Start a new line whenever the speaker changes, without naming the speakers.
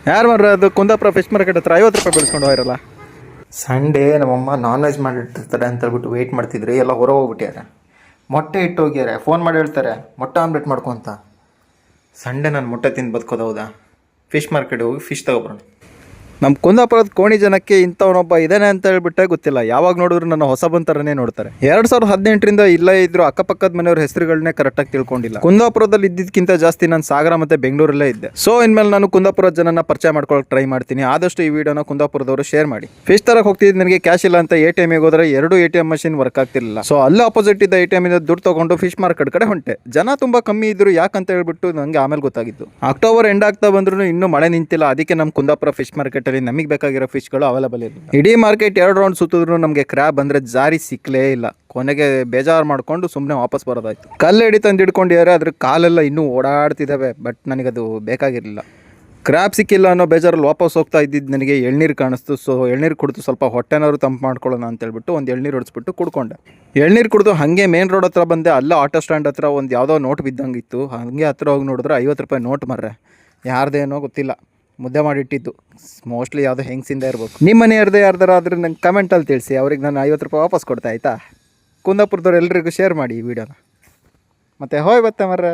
ಯಾರು ಮಾರ್ರೆ ಅದು ಕುಂದಾಪುರ ಫಿಶ್ ಮಾರ್ಕೆಟ್ ಹತ್ರ 50 ರೂಪಾಯಿ ಬೆಳೆಸ್ಕೊಂಡು ಹೋಗಿರಲ್ಲ.
ಸಂಡೇ ನಮ್ಮಮ್ಮ ನಾನ್ ವೆಜ್ ಮಾಡಿರ್ತಾರೆ ಅಂತ ಹೇಳ್ಬಿಟ್ಟು ವೆಯ್ಟ್ ಮಾಡ್ತಿದ್ರು. ಎಲ್ಲ ಹೊರ ಹೋಗ್ಬಿಟ್ಟಾರೆ. ಮೊಟ್ಟೆ ಇಟ್ಟು ಹೋಗ್ಯಾರೆ. ಫೋನ್ ಮಾಡಿ ಹೇಳ್ತಾರೆ ಮೊಟ್ಟೆ ಆಮ್ಲೆಟ್ ಮಾಡ್ಕೊ ಅಂತ. ಸಂಡೇ ನಾನು ಮೊಟ್ಟೆ ತಿಂದು ಬದುಕೋದು ಹೌದಾ? ಫಿಶ್ ಮಾರ್ಕೆಟ್ ಹೋಗಿ ಫಿಶ್ ತಗೊಬರೋಣ.
ನಮ್ಮ ಕುಂದಾಪುರದ ಕೋಣಿ ಜನಕ್ಕೆ ಇಂಥವನೊಬ್ಬ ಇದ್ದಾನೆ ಅಂತ ಹೇಳ್ಬಿಟ್ಟೆ ಗೊತ್ತಿಲ್ಲ. ಯಾವಾಗ ನೋಡಿದ್ರು ನನ್ನ ಹೊಸ ಬಂತರನೇ ನೋಡ್ತಾರೆ. 2018ರಿಂದ ಇಲ್ಲೇ ಇದ್ರು ಅಕ್ಕಪಕ್ಕದ ಮನೆಯವ್ರ ಹೆಸರುಗಳನ್ನೇ ಕರೆಕ್ಟಾಗಿ ತಿಳ್ಕೊಂಡಿಲ್ಲ. ಕುಂದಾಪುರದಲ್ಲಿ ಇದ್ದಿದ್ದಕ್ಕಿಂತ ಜಾಸ್ತಿ ನಾನು ಸಾಗರ ಮತ್ತೆ ಬೆಂಗಳೂರಲ್ಲೇ ಇದ್ದೆ. ಸೊ ಇನ್ಮೇಲೆ ನಾನು ಕುಂದಾಪುರದ ಜನನ ಪರಿಚಯ ಮಾಡ್ಕೊಳಕ್ಕೆ ಟ್ರೈ ಮಾಡ್ತೀನಿ. ಆದಷ್ಟು ಈ ವಿಡಿಯೋನ ಕುಂದಾಪುರದವರು ಶೇರ್ ಮಾಡಿ. ಫಿಶ್ ತರಕ್ಕೆ ಹೋಗ್ತಿದ್ದು ನನಗೆ ಕ್ಯಾಶ್ ಇಲ್ಲ ಅಂತ ATM ಗೆ ಹೋದ್ರೆ 2 ATM ಮಷಿನ್ ವರ್ಕ್ ಆಗ್ತಿರಲಿಲ್ಲ. ಸೊ ಅಲ್ಲೇ ಆಪೋಸಿಟ್ ಇದ್ದ ATM ಇಂದ ದುಡ್ಡು ತಗೊಂಡು ಫಿಶ್ ಮಾರ್ಕೆಟ್ ಕಡೆ ಹೊಂಟೆ. ಜನ ತುಂಬಾ ಕಮ್ಮಿ ಇದ್ರು. ಯಾಕಂತ ಹೇಳ್ಬಿಟ್ಟು ನನಗೆ ಆಮೇಲೆ ಗೊತ್ತಾಗಿತ್ತು. ಅಕ್ಟೋಬರ್ ಎಂಡ್ ಆಗ್ತಾ ಬಂದ್ರು ಇನ್ನೂ ಮಳೆ ನಿಂತಿಲ್ಲ. ಅದಕ್ಕೆ ನಮ್ಮ ಕುಂದಾಪುರ ಫಿಶ್ ಮಾರ್ಕೆಟ್ ಅಲ್ಲಿ ನಮಗೆ ಬೇಕಾಗಿರೋ ಫಿಶ್ಗಳು ಅವೈಲೇಬಲ್ ಇಲ್ಲ. ಇಡೀ ಮಾರ್ಕೆಟ್ 2 ರೌಂಡ್ ಸುತ್ತಿದ್ರು ನಮಗೆ ಕ್ರ್ಯಾಬ್ ಅಂದ್ರೆ ಜಾರಿ ಸಿಕ್ಕಲೇ ಇಲ್ಲ. ಕೊನೆಗೆ ಬೇಜಾರು ಮಾಡ್ಕೊಂಡು ಸುಮ್ಮನೆ ವಾಪಸ್ ಬರೋದಾಯ್ತು. ಕಲ್ಲು ಹಿಡಿ ತಂದು ಹಿಡ್ಕೊಂಡಿದ್ದಾರೆ. ಅದ್ರ ಕಾಲೆಲ್ಲ ಇನ್ನೂ ಓಡಾಡ್ತಿದ್ದಾವೆ. ಬಟ್ ನನಗದು ಬೇಕಾಗಿರಲಿಲ್ಲ. ಕ್ರ್ಯಾಬ್ ಸಿಕ್ಕಿಲ್ಲ ಅನ್ನೋ ಬೇಜಾರಲ್ಲಿ ವಾಪಸ್ ಹೋಗ್ತಾ ಇದ್ದಿದ್ದು ನನಗೆ ಎಳ್ನೀರು ಕಾಣಿಸ್ತು. ಸೊ ಎಳ್ನೀರು ಕುಡಿದು ಸ್ವಲ್ಪ ಹೊಟ್ಟೆನಾದ್ರು ತಂಪು ಮಾಡ್ಕೊಳ್ಳೋಣ ಅಂತ ಹೇಳ್ಬಿಟ್ಟು ಒಂದು ಎಳ್ನೀರು ಹೊಡಿಸ್ಬಿಟ್ಟು ಕುಡ್ಕೊಂಡೆ. ಎಳ್ನೀರು ಕುಡಿದು ಹಾಗೆ ಮೇನ್ ರೋಡ್ ಹತ್ರ ಬಂದೆ. ಅಲ್ಲ ಆಟೋ ಸ್ಟ್ಯಾಂಡ್ ಹತ್ರ ಒಂದು ಯಾವುದೋ ನೋಟ್ ಬಿದ್ದಂಗಿತ್ತು. ಹಾಗೆ ಹತ್ರ ಹೋಗಿ ನೋಡಿದ್ರೆ 50 ರೂಪಾಯಿ ನೋಟ್ ಮರ್ರೆ. ಯಾರ್ದೇನೋ ಗೊತ್ತಿಲ್ಲ, ಮುದ್ದೆ ಮಾಡಿಟ್ಟಿದ್ದು. ಮೋಸ್ಟ್ಲಿ ಯಾವುದೋ ಹೆಂಗ್ಸಿಂದ ಇರ್ಬೇಕು. ನಿಮ್ಮ ಮನೆಯವ್ರದ್ದೇ ಯಾರ್ದಾರ ಆದರೆ ನಂಗೆ ಕಮೆಂಟಲ್ಲಿ ತಿಳಿಸಿ. ಅವ್ರಿಗೆ ನಾನು 50 ರೂಪಾಯಿ ವಾಪಸ್ ಕೊಡ್ತಾ ಆಯಿತಾ? ಕುಂದಾಪುರದವ್ರು ಎಲ್ರಿಗೂ ಶೇರ್ ಮಾಡಿ ಈ ವಿಡಿಯೋನ. ಮತ್ತು ಹೋಯ್ ಬತ್ತೆ ಮರ್ರೆ.